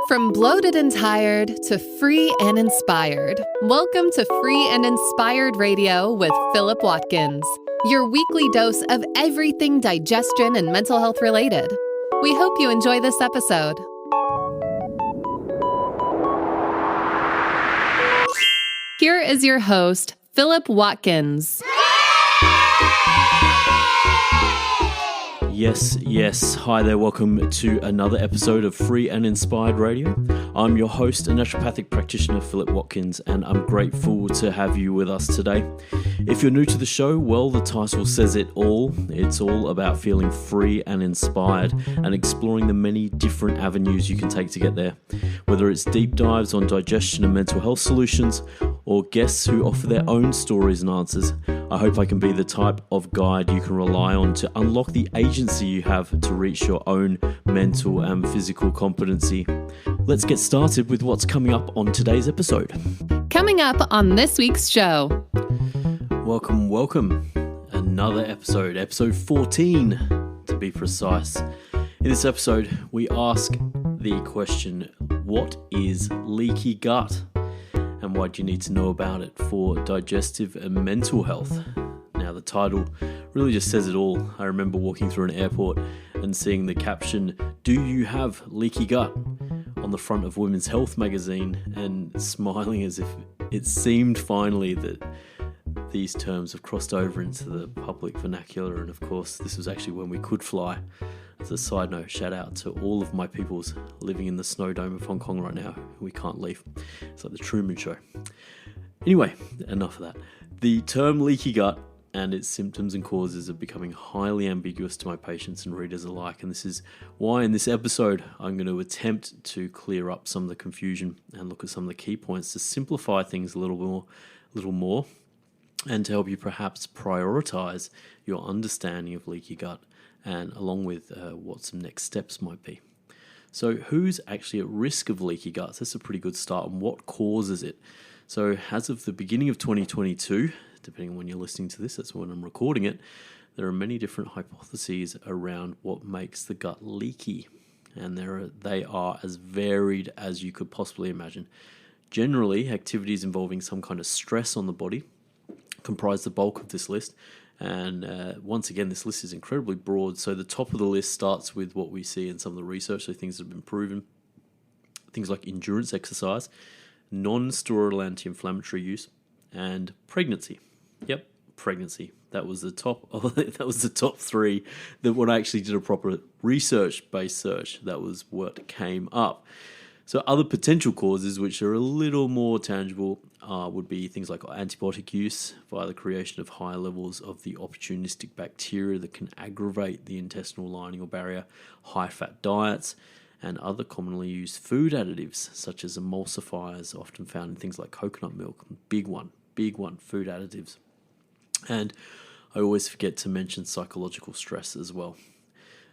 From bloated and tired to free and inspired. Welcome to Free and Inspired Radio with Philip Watkins, your weekly dose of everything digestion and mental health related. We hope you enjoy this episode. Here is your host, Philip Watkins. Yes. Hi there. Welcome to another episode of Free and Inspired Radio. I'm your host and naturopathic practitioner, Philip Watkins, and I'm grateful to have you with us today. If you're new to the show, well, the title says it all. It's all about feeling free and inspired and exploring the many different avenues you can take to get there. Whether it's deep dives on digestion and mental health solutions, or guests who offer their own stories and answers, I hope I can be the type of guide you can rely on to unlock the agency you have to reach your own mental and physical competency. Let's get started with what's coming up on today's episode. Coming up on this week's show. Welcome. Another episode 14 to be precise. In this episode, we ask the question, what is leaky gut? And why do you need to know about it for digestive and mental health? Now, the title really just says it all. I remember walking through an airport and seeing the caption, "Do you have leaky gut?" on the front of Women's Health magazine and smiling as if it seemed finally that these terms have crossed over into the public vernacular. And of course, this was actually when we could fly. As a side note, shout out to all of my peoples living in the snow dome of Hong Kong right now. We can't leave. It's like the Truman Show. Anyway, enough of that. The term leaky gut and its symptoms and causes are becoming highly ambiguous to my patients and readers alike. And this is why in this episode, I'm going to attempt to clear up some of the confusion and look at some of the key points to simplify things a little more, and to help you perhaps prioritize your understanding of leaky gut, and along with what some next steps might be. So who's actually at risk of leaky gut? That's a pretty good start. And what causes it? So as of the beginning of 2022, depending on when you're listening to this, that's when I'm recording it, there are many different hypotheses around what makes the gut leaky. And they are as varied as you could possibly imagine. Generally, activities involving some kind of stress on the body comprise the bulk of this list. And once again, this list is incredibly broad. So the top of the list starts with what we see in some of the research, so things that have been proven. Things like endurance exercise, non-steroidal anti-inflammatory use, and pregnancy. Yep, pregnancy. That was the top. That was the top three. That when I actually did a proper research-based search, that was what came up. So other potential causes, which are a little more tangible, would be things like antibiotic use via the creation of high levels of the opportunistic bacteria that can aggravate the intestinal lining or barrier, high-fat diets, and other commonly used food additives, such as emulsifiers, often found in things like coconut milk. Big one, food additives. And I always forget to mention psychological stress as well.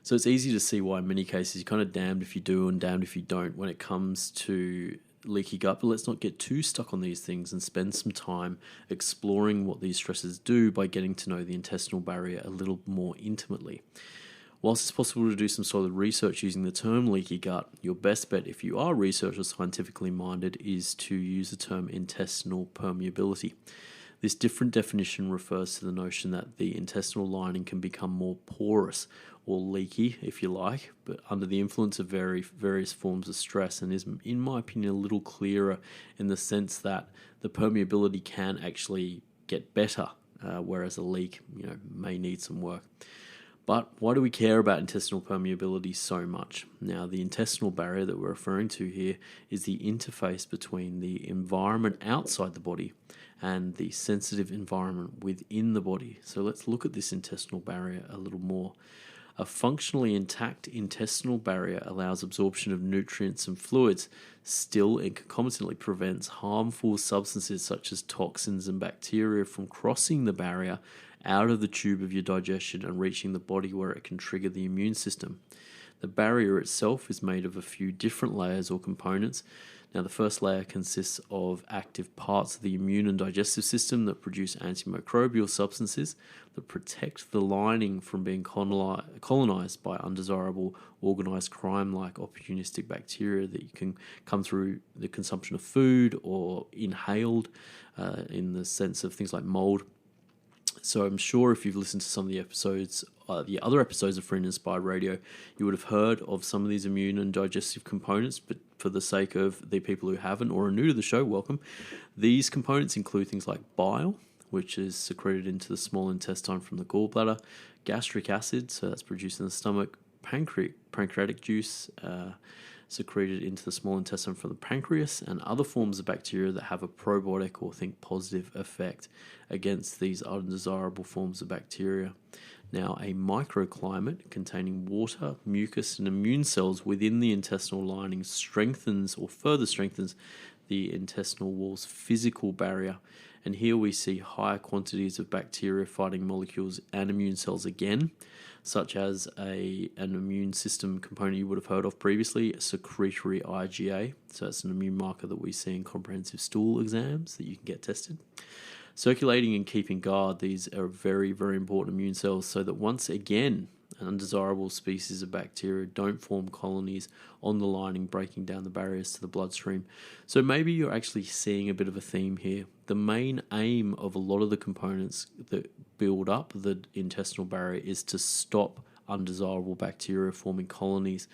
So it's easy to see why in many cases you're kind of damned if you do and damned if you don't when it comes to leaky gut. But let's not get too stuck on these things and spend some time exploring what these stresses do by getting to know the intestinal barrier a little more intimately. Whilst it's possible to do some solid research using the term leaky gut, your best bet if you are research or scientifically minded is to use the term intestinal permeability. This different definition refers to the notion that the intestinal lining can become more porous or leaky, if you like, but under the influence of various forms of stress, and is, in my opinion, a little clearer in the sense that the permeability can actually get better, whereas a leak, may need some work. But why do we care about intestinal permeability so much? Now, the intestinal barrier that we're referring to here is the interface between the environment outside the body and the sensitive environment within the body. So let's look at this intestinal barrier a little more. A functionally intact intestinal barrier allows absorption of nutrients and fluids, still and concomitantly prevents harmful substances such as toxins and bacteria from crossing the barrier out of the tube of your digestion and reaching the body where it can trigger the immune system. The barrier itself is made of a few different layers or components Now, the first layer consists of active parts of the immune and digestive system that produce antimicrobial substances that protect the lining from being colonized by undesirable organized crime like opportunistic bacteria that can come through the consumption of food or inhaled in the sense of things like mold. So I'm sure if you've listened to some of the episodes, the other episodes of Free and Inspired Radio, you would have heard of some of these immune and digestive components, but for the sake of the people who haven't or are new to the show, welcome. These components include things like bile, which is secreted into the small intestine from the gallbladder, gastric acid, so that's produced in the stomach, pancreatic juice, secreted into the small intestine from the pancreas, and other forms of bacteria that have a probiotic or think positive effect against these undesirable forms of bacteria. Now, a microclimate containing water, mucus, and immune cells within the intestinal lining strengthens or further strengthens the intestinal wall's physical barrier. And here we see higher quantities of bacteria-fighting molecules and immune cells again, such as an immune system component you would have heard of previously, secretory IgA. So that's an immune marker that we see in comprehensive stool exams that you can get tested. Circulating and keeping guard, these are very, very important immune cells so that once again, undesirable species of bacteria don't form colonies on the lining, breaking down the barriers to the bloodstream. So maybe you're actually seeing a bit of a theme here. The main aim of a lot of the components that build up the intestinal barrier is to stop undesirable bacteria forming colonies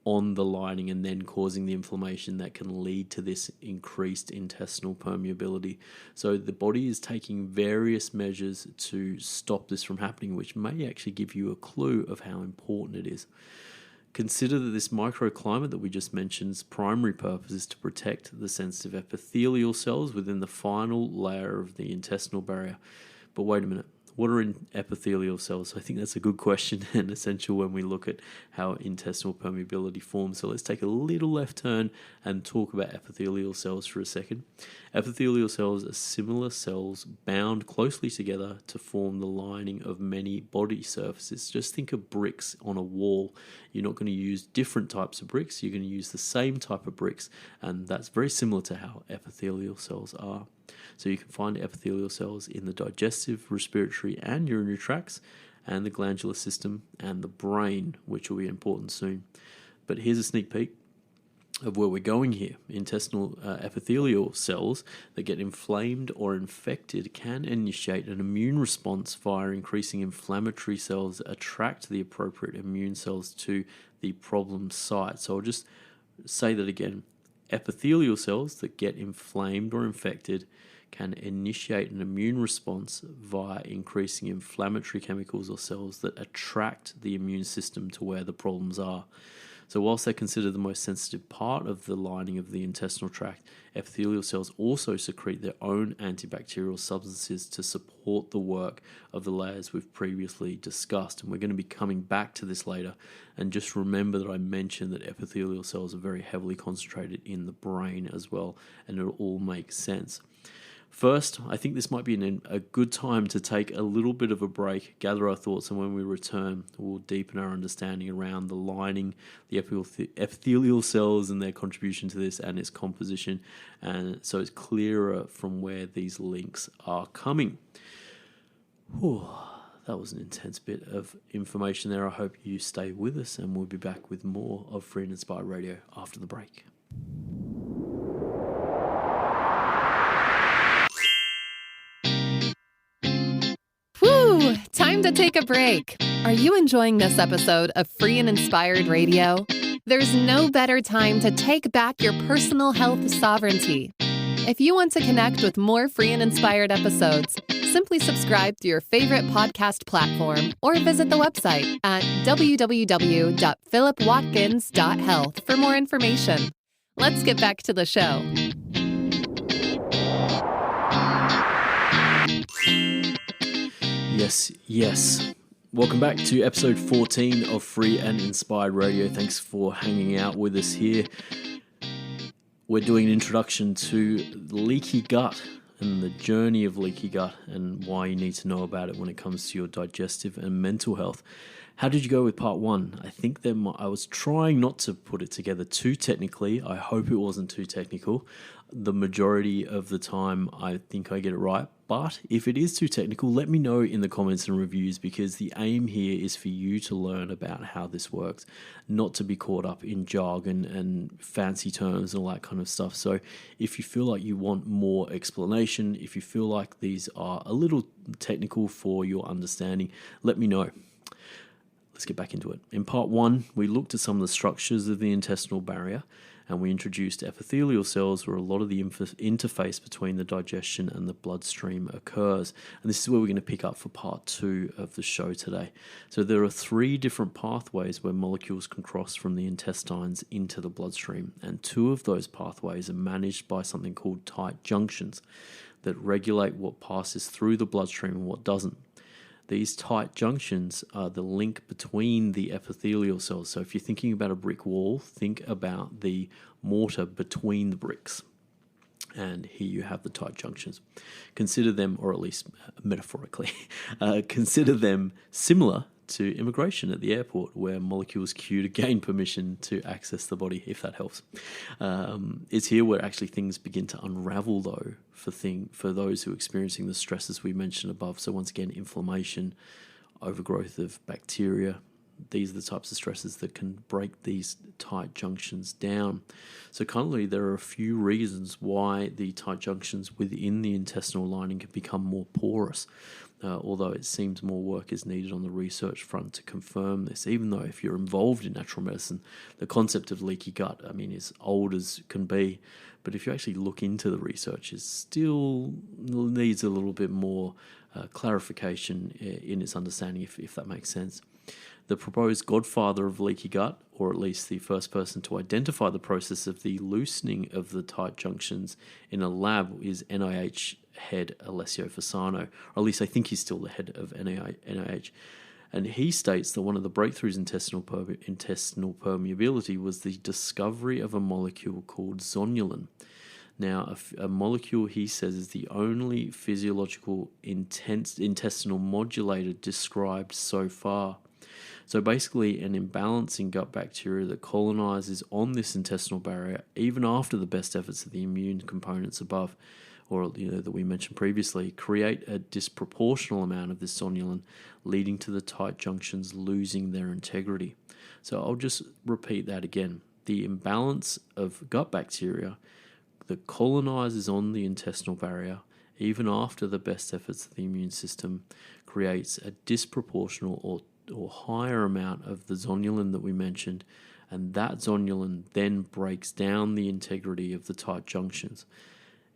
on the lining and then causing the inflammation that can lead to this increased intestinal permeability. So the body is taking various measures to stop this from happening, which may actually give you a clue of how important it is. Consider that this microclimate that we just mentioned's primary purpose is to protect the sensitive epithelial cells within the final layer of the intestinal barrier. But wait a minute. What are epithelial cells? I think that's a good question and essential when we look at how intestinal permeability forms. So let's take a little left turn and talk about epithelial cells for a second. Epithelial cells are similar cells bound closely together to form the lining of many body surfaces. Just think of bricks on a wall. You're not going to use different types of bricks. You're going to use the same type of bricks, and that's very similar to how epithelial cells are. So you can find epithelial cells in the digestive, respiratory, and urinary tracts, and the glandular system, and the brain, which will be important soon. But here's a sneak peek of where we're going here. Intestinal epithelial cells that get inflamed or infected can initiate an immune response via increasing inflammatory cells that attract the appropriate immune cells to the problem site. So I'll just say that again. Epithelial cells that get inflamed or infected can initiate an immune response via increasing inflammatory chemicals or cells that attract the immune system to where the problems are. So whilst they're considered the most sensitive part of the lining of the intestinal tract, epithelial cells also secrete their own antibacterial substances to support the work of the layers we've previously discussed. And we're going to be coming back to this later. And just remember that I mentioned that epithelial cells are very heavily concentrated in the brain as well, and it all makes sense. First, I think this might be a good time to take a little bit of a break, gather our thoughts, and when we return, we'll deepen our understanding around the lining, the epithelial cells and their contribution to this and its composition, and so it's clearer from where these links are coming. Whew, that was an intense bit of information there. I hope you stay with us, and we'll be back with more of Free and Inspired Radio after the break. Time to take a break. Are you enjoying this episode of Free and Inspired Radio? There's no better time to take back your personal health sovereignty. If you want to connect with more Free and Inspired episodes, simply subscribe to your favorite podcast platform or visit the website at www.philipwatkins.health for more information. Let's get back to the show. Yes. Welcome back to episode 14 of Free and Inspired Radio. Thanks for hanging out with us here. We're doing an introduction to leaky gut and the journey of leaky gut and why you need to know about it when it comes to your digestive and mental health. How did you go with part one? I think I was trying not to put it together too technically. I hope it wasn't too technical. The majority of the time, I think I get it right. But if it is too technical, let me know in the comments and reviews, because the aim here is for you to learn about how this works, not to be caught up in jargon and fancy terms and all that kind of stuff. So if you feel like you want more explanation, if you feel like these are a little technical for your understanding, let me know. Let's get back into it. In part one, we looked at some of the structures of the intestinal barrier, and we introduced epithelial cells, where a lot of the interface between the digestion and the bloodstream occurs. And this is where we're going to pick up for part two of the show today. So there are 3 different pathways where molecules can cross from the intestines into the bloodstream, and 2 of those pathways are managed by something called tight junctions that regulate what passes through the bloodstream and what doesn't. These tight junctions are the link between the epithelial cells. So if you're thinking about a brick wall, think about the mortar between the bricks. And here you have the tight junctions. Consider them, or at least metaphorically, consider them similar to immigration at the airport, where molecules queue to gain permission to access the body, if that helps. It's here where actually things begin to unravel, though, for those who are experiencing the stresses we mentioned above. So once again, inflammation, overgrowth of bacteria. These are the types of stresses that can break these tight junctions down. So currently there are a few reasons why the tight junctions within the intestinal lining can become more porous, although it seems more work is needed on the research front to confirm this. Even though if you're involved in natural medicine, the concept of leaky gut, is old as can be, but if you actually look into the research, it still needs a little bit more clarification in its understanding, if that makes sense. The proposed godfather of leaky gut, or at least the first person to identify the process of the loosening of the tight junctions in a lab, is NIH head Alessio Fasano, or at least I think he's still the head of NIH. And he states that one of the breakthroughs in intestinal permeability was the discovery of a molecule called zonulin. Now, a molecule, he says, is the only physiological intestinal modulator described so far. So basically, an imbalance in gut bacteria that colonizes on this intestinal barrier, even after the best efforts of the immune components above, or that we mentioned previously, create a disproportional amount of this zonulin, leading to the tight junctions losing their integrity. So I'll just repeat that again. The imbalance of gut bacteria that colonizes on the intestinal barrier, even after the best efforts of the immune system, creates a disproportional or higher amount of the zonulin that we mentioned, and that zonulin then breaks down the integrity of the tight junctions.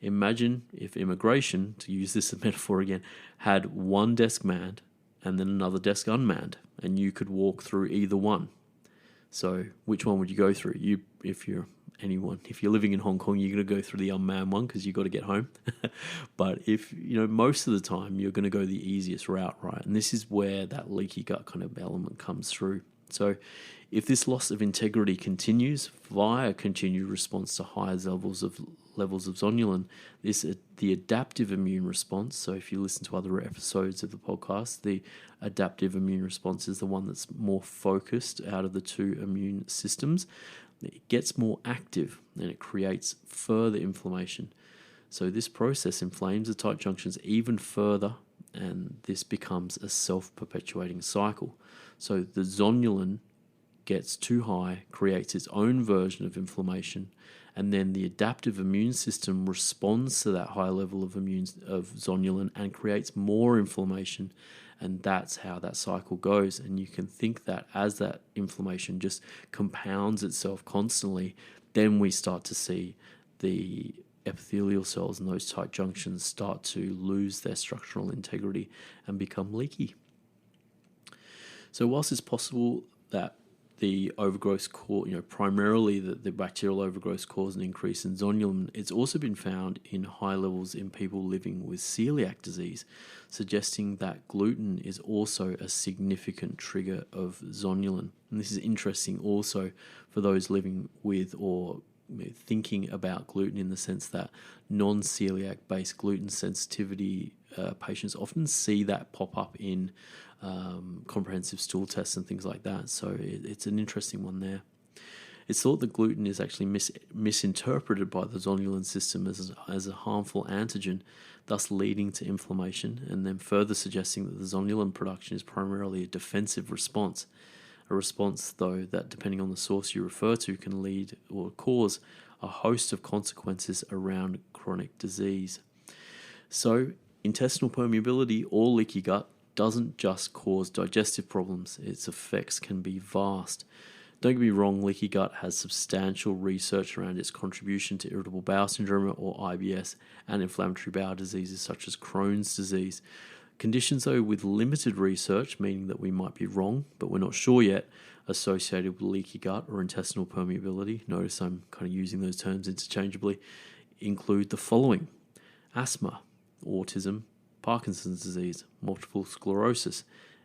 Imagine if immigration, to use this metaphor again, had one desk manned and then another desk unmanned, and you could walk through either one. So which one would you go through? If you're living in Hong Kong, you're going to go through the unmanned one because you've got to get home. But if, most of the time you're going to go the easiest route, right? And this is where that leaky gut kind of element comes through. So if this loss of integrity continues via continued response to higher levels of zonulin, the adaptive immune response. So if you listen to other episodes of the podcast, the adaptive immune response is the one that's more focused out of the 2 immune systems. It gets more active and it creates further inflammation. So this process inflames the tight junctions even further, and this becomes a self-perpetuating cycle. So the zonulin gets too high, creates its own version of inflammation, and then the adaptive immune system responds to that high level of zonulin and creates more inflammation, and that's how that cycle goes. And you can think that as that inflammation just compounds itself constantly, then we start to see the epithelial cells and those tight junctions start to lose their structural integrity and become leaky. So whilst it's possible that the overgrowth primarily the bacterial overgrowth cause an increase in zonulin, it's also been found in high levels in people living with celiac disease, suggesting that gluten is also a significant trigger of zonulin. And this is interesting also for those living with or thinking about gluten in the sense that non-celiac based gluten sensitivity patients often see that pop up in comprehensive stool tests and things like that. So it's an interesting one there. It's thought that gluten is actually misinterpreted by the zonulin system as a harmful antigen, thus leading to inflammation, and then further suggesting that the zonulin production is primarily a defensive response. A response, though, that depending on the source you refer to can lead or cause a host of consequences around chronic disease. So, intestinal permeability or leaky gut doesn't just cause digestive problems, its effects can be vast. Don't get me wrong, leaky gut has substantial research around its contribution to irritable bowel syndrome or IBS and inflammatory bowel diseases such as Crohn's disease. Conditions, though, with limited research, meaning that we might be wrong, but we're not sure yet, associated with leaky gut or intestinal permeability, notice I'm kind of using those terms interchangeably, include the following: asthma, autism, Parkinson's disease, multiple sclerosis,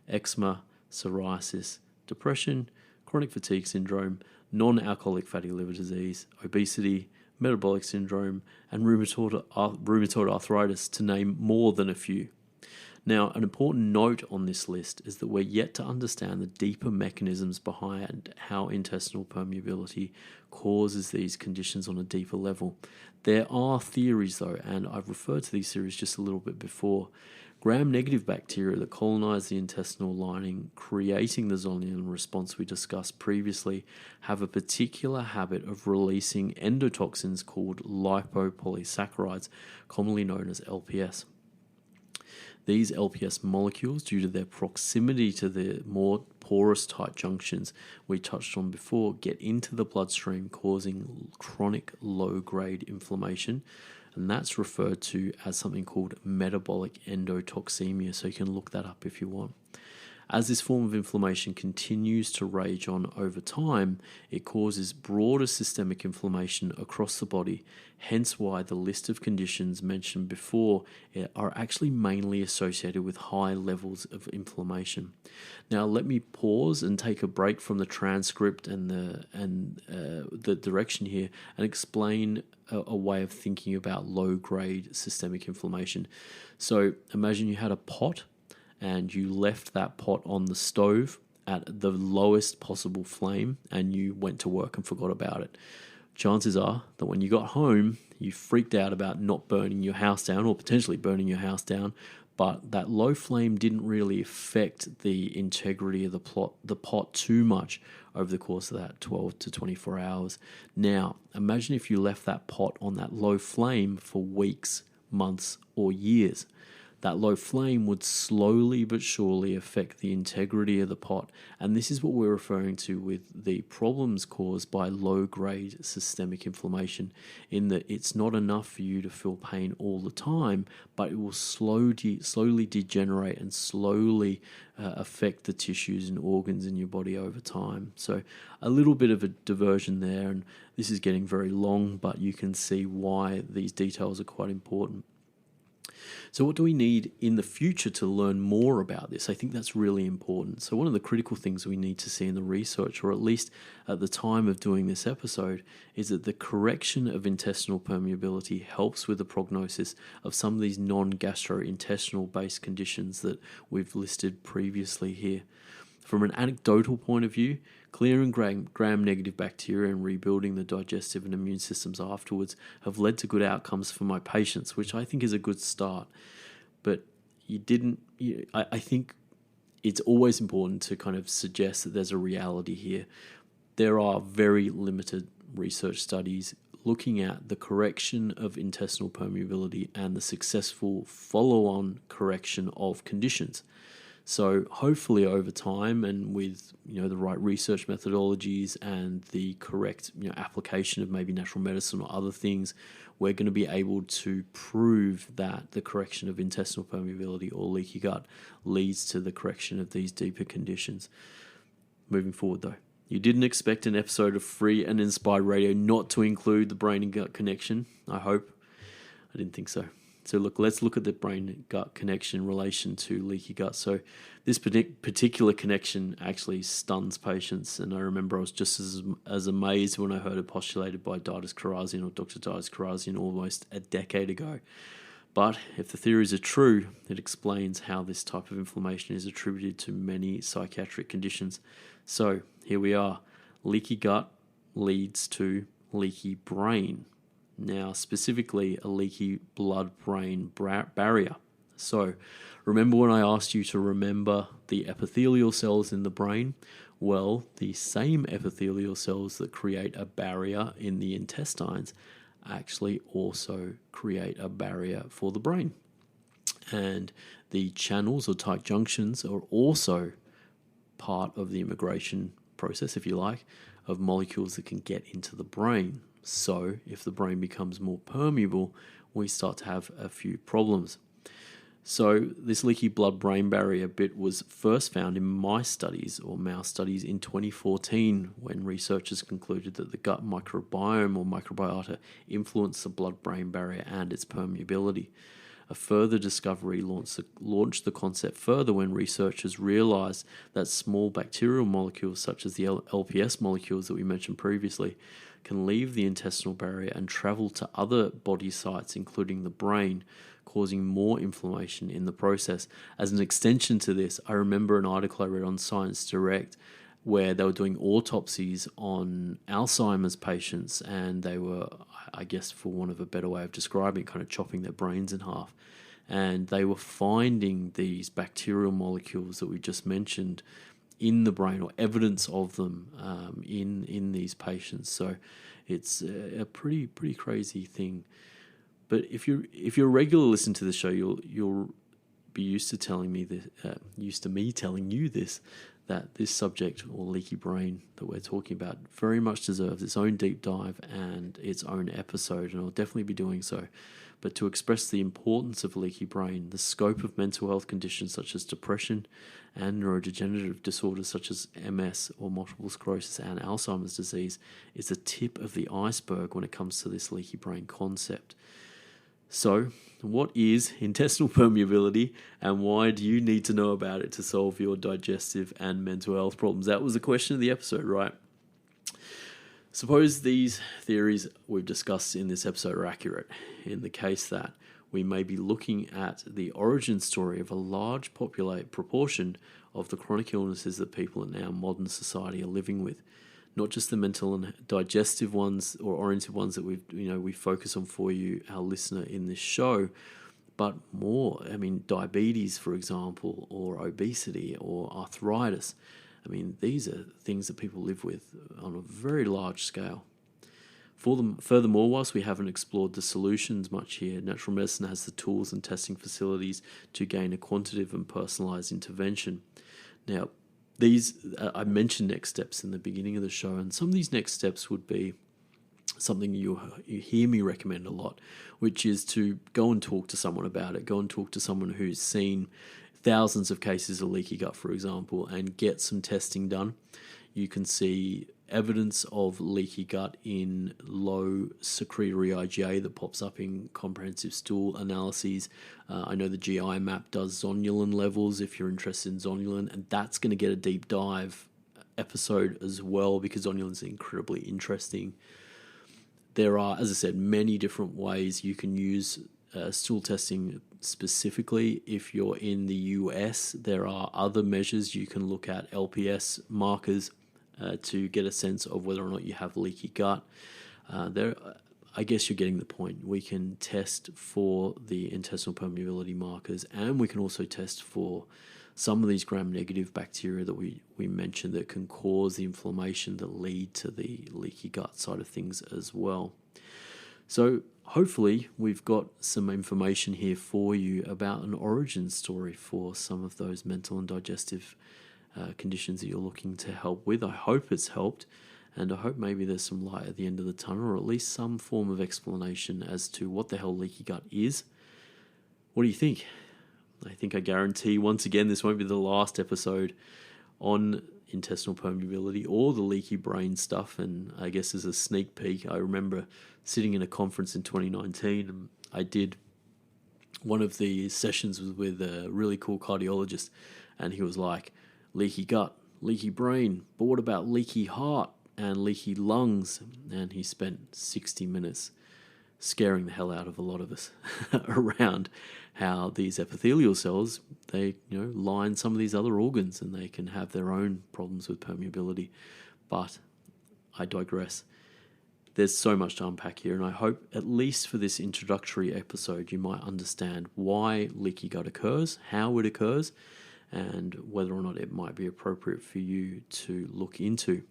eczema, psoriasis, depression, chronic fatigue syndrome, non-alcoholic fatty liver disease, obesity, metabolic syndrome, and rheumatoid arthritis, to name more than a few. Now, an important note on this list is that we're yet to understand the deeper mechanisms behind how intestinal permeability causes these conditions on a deeper level. There are theories, though, and I've referred to these theories just a little bit before. Gram-negative bacteria that colonize the intestinal lining, creating the zonulin response we discussed previously, have a particular habit of releasing endotoxins called lipopolysaccharides, commonly known as LPS. These LPS molecules, due to their proximity to the more porous tight junctions we touched on before, get into the bloodstream, causing chronic low-grade inflammation, and that's referred to as something called metabolic endotoxemia, so you can look that up if you want. As this form of inflammation continues to rage on over time, it causes broader systemic inflammation across the body, hence why the list of conditions mentioned before are actually mainly associated with high levels of inflammation. Now, let me pause and take a break from the transcript and the direction here and explain a way of thinking about low-grade systemic inflammation. So imagine you had a pot and you left that pot on the stove at the lowest possible flame and you went to work and forgot about it. Chances are that when you got home, you freaked out about not burning your house down or potentially burning your house down, but that low flame didn't really affect the integrity of the pot too much over the course of that 12 to 24 hours. Now, imagine if you left that pot on that low flame for weeks, months, or years. That low flame would slowly but surely affect the integrity of the pot. And this is what we're referring to with the problems caused by low-grade systemic inflammation, in that it's not enough for you to feel pain all the time, but it will slowly degenerate and slowly affect the tissues and organs in your body over time. So a little bit of a diversion there, and this is getting very long, but you can see why these details are quite important. So what do we need in the future to learn more about this? I think that's really important. So one of the critical things we need to see in the research, or at least at the time of doing this episode, is that the correction of intestinal permeability helps with the prognosis of some of these non-gastrointestinal based conditions that we've listed previously here. From an anecdotal point of view, clearing gram-negative bacteria and rebuilding the digestive and immune systems afterwards have led to good outcomes for my patients, which I think is a good start. But I think it's always important to kind of suggest that there's a reality here. There are very limited research studies looking at the correction of intestinal permeability and the successful follow-on correction of conditions. So hopefully over time, and with the right research methodologies and the correct application of maybe natural medicine or other things, we're going to be able to prove that the correction of intestinal permeability or leaky gut leads to the correction of these deeper conditions. Moving forward though, you didn't expect an episode of Free and Inspired Radio not to include the brain and gut connection, I hope. I didn't think so. So let's look at the brain-gut connection in relation to leaky gut. So this particular connection actually stuns patients. And I remember I was just as amazed when I heard it postulated by Dr. Didis Kharrazian almost a decade ago. But if the theories are true, it explains how this type of inflammation is attributed to many psychiatric conditions. So here we are. Leaky gut leads to leaky brain. Now, specifically, a leaky blood-brain barrier. So remember when I asked you to remember the epithelial cells in the brain? Well, the same epithelial cells that create a barrier in the intestines actually also create a barrier for the brain. And the channels or tight junctions are also part of the immigration process, if you like, of molecules that can get into the brain. So if the brain becomes more permeable, we start to have a few problems. So this leaky blood-brain barrier bit was first found in mice studies or mouse studies in 2014 when researchers concluded that the gut microbiome or microbiota influenced the blood-brain barrier and its permeability. A further discovery launched the concept further when researchers realized that small bacterial molecules such as the LPS molecules that we mentioned previously can leave the intestinal barrier and travel to other body sites, including the brain, causing more inflammation in the process. As an extension to this, I remember an article I read on Science Direct where they were doing autopsies on Alzheimer's patients, and they were, I guess for want of a better way of describing it, kind of chopping their brains in half. And they were finding these bacterial molecules that we just mentioned in the brain, or evidence of them in these patients. So it's a pretty crazy thing. But if you're a regular listener to the show, you'll be used to me telling you this, that this subject, or leaky brain that we're talking about, very much deserves its own deep dive and its own episode, and I'll definitely be doing so. But to express the importance of leaky brain, the scope of mental health conditions such as depression and neurodegenerative disorders such as MS or multiple sclerosis and Alzheimer's disease is the tip of the iceberg when it comes to this leaky brain concept. So, what is intestinal permeability, and why do you need to know about it to solve your digestive and mental health problems? That was the question of the episode, right? Suppose these theories we've discussed in this episode are accurate, in the case that we may be looking at the origin story of a large proportion of the chronic illnesses that people in our modern society are living with. Not just the mental and digestive ones or oriented ones that we focus on for you, our listener, in this show, but more. I mean, diabetes, for example, or obesity or arthritis. I mean, these are things that people live with on a very large scale. Furthermore, whilst we haven't explored the solutions much here, natural medicine has the tools and testing facilities to gain a quantitative and personalised intervention. Now, I mentioned next steps in the beginning of the show, and some of these next steps would be something you hear me recommend a lot, which is to go and talk to someone about it. Go and talk to someone who's seen thousands of cases of leaky gut, for example, and get some testing done. You can see evidence of leaky gut in low secretory IgA that pops up in comprehensive stool analyses. I know the GI map does zonulin levels if you're interested in zonulin, and that's going to get a deep dive episode as well, because zonulin is incredibly interesting. There are, as I said, many different ways you can use stool testing. Specifically, if you're in the US, there are other measures. You can look at LPS markers to get a sense of whether or not you have leaky gut. I guess you're getting the point. We can test for the intestinal permeability markers, and we can also test for some of these gram-negative bacteria that we mentioned that can cause the inflammation that lead to the leaky gut side of things as well. So hopefully we've got some information here for you about an origin story for some of those mental and digestive conditions that you're looking to help with. I hope it's helped, and I hope maybe there's some light at the end of the tunnel, or at least some form of explanation as to what the hell leaky gut is. What do you think? I guarantee, once again, this won't be the last episode on intestinal permeability or the leaky brain stuff. And I guess as a sneak peek, I remember sitting in a conference in 2019, and I did one of the sessions was with a really cool cardiologist, and he was like, leaky gut, leaky brain, but what about leaky heart and leaky lungs? And he spent 60 minutes scaring the hell out of a lot of us around how these epithelial cells, they line some of these other organs, and they can have their own problems with permeability. But I digress. There's so much to unpack here, and I hope, at least for this introductory episode, you might understand why leaky gut occurs, how it occurs, and whether or not it might be appropriate for you to look into.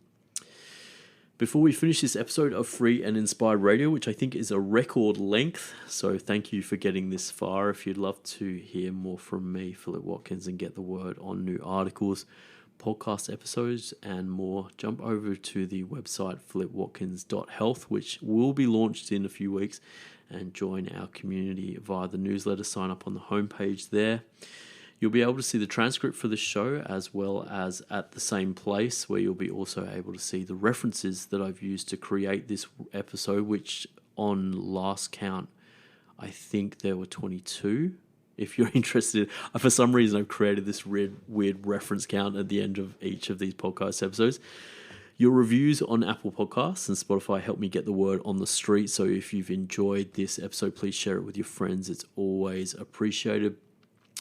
Before we finish this episode of Free and Inspired Radio, which I think is a record length, so thank you for getting this far. If you'd love to hear more from me, Philip Watkins, and get the word on new articles, podcast episodes, and more, jump over to the website philipwatkins.health, which will be launched in a few weeks, and join our community via the newsletter. Sign up on the homepage there. You'll be able to see the transcript for the show, as well as at the same place, where you'll be also able to see the references that I've used to create this episode, which on last count, I think there were 22. If you're interested, for some reason I've created this weird reference count at the end of each of these podcast episodes. Your reviews on Apple Podcasts and Spotify help me get the word on the street. So if you've enjoyed this episode, please share it with your friends. It's always appreciated.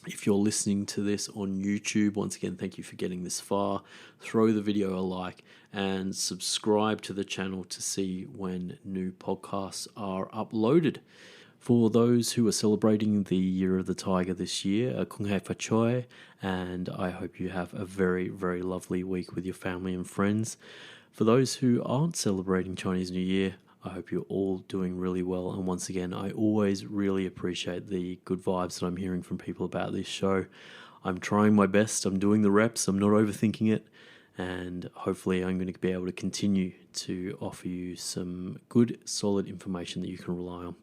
If you're listening to this on YouTube, once again, thank you for getting this far. Throw the video a like and subscribe to the channel to see when new podcasts are uploaded. For those who are celebrating the Year of the Tiger this year, Kung Hei Fa Choi, and I hope you have a very, very lovely week with your family and friends. For those who aren't celebrating Chinese New Year, I hope you're all doing really well. And once again, I always really appreciate the good vibes that I'm hearing from people about this show. I'm trying my best. I'm doing the reps. I'm not overthinking it. And hopefully I'm going to be able to continue to offer you some good, solid information that you can rely on.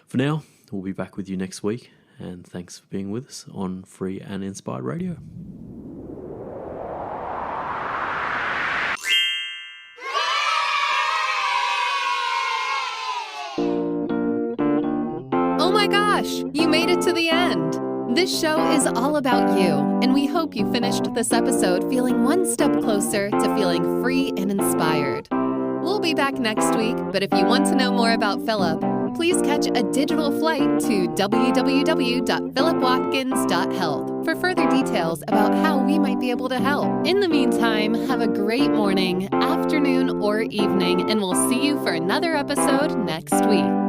For now, we'll be back with you next week. And thanks for being with us on Free and Inspired Radio. Oh my gosh, you made it to the end. This show is all about you, and we hope you finished this episode feeling one step closer to feeling free and inspired. We'll be back next week, but if you want to know more about Philip, please catch a digital flight to www.philipwatkins.health for further details about how we might be able to help. In the meantime, have a great morning, afternoon, or evening, and we'll see you for another episode next week.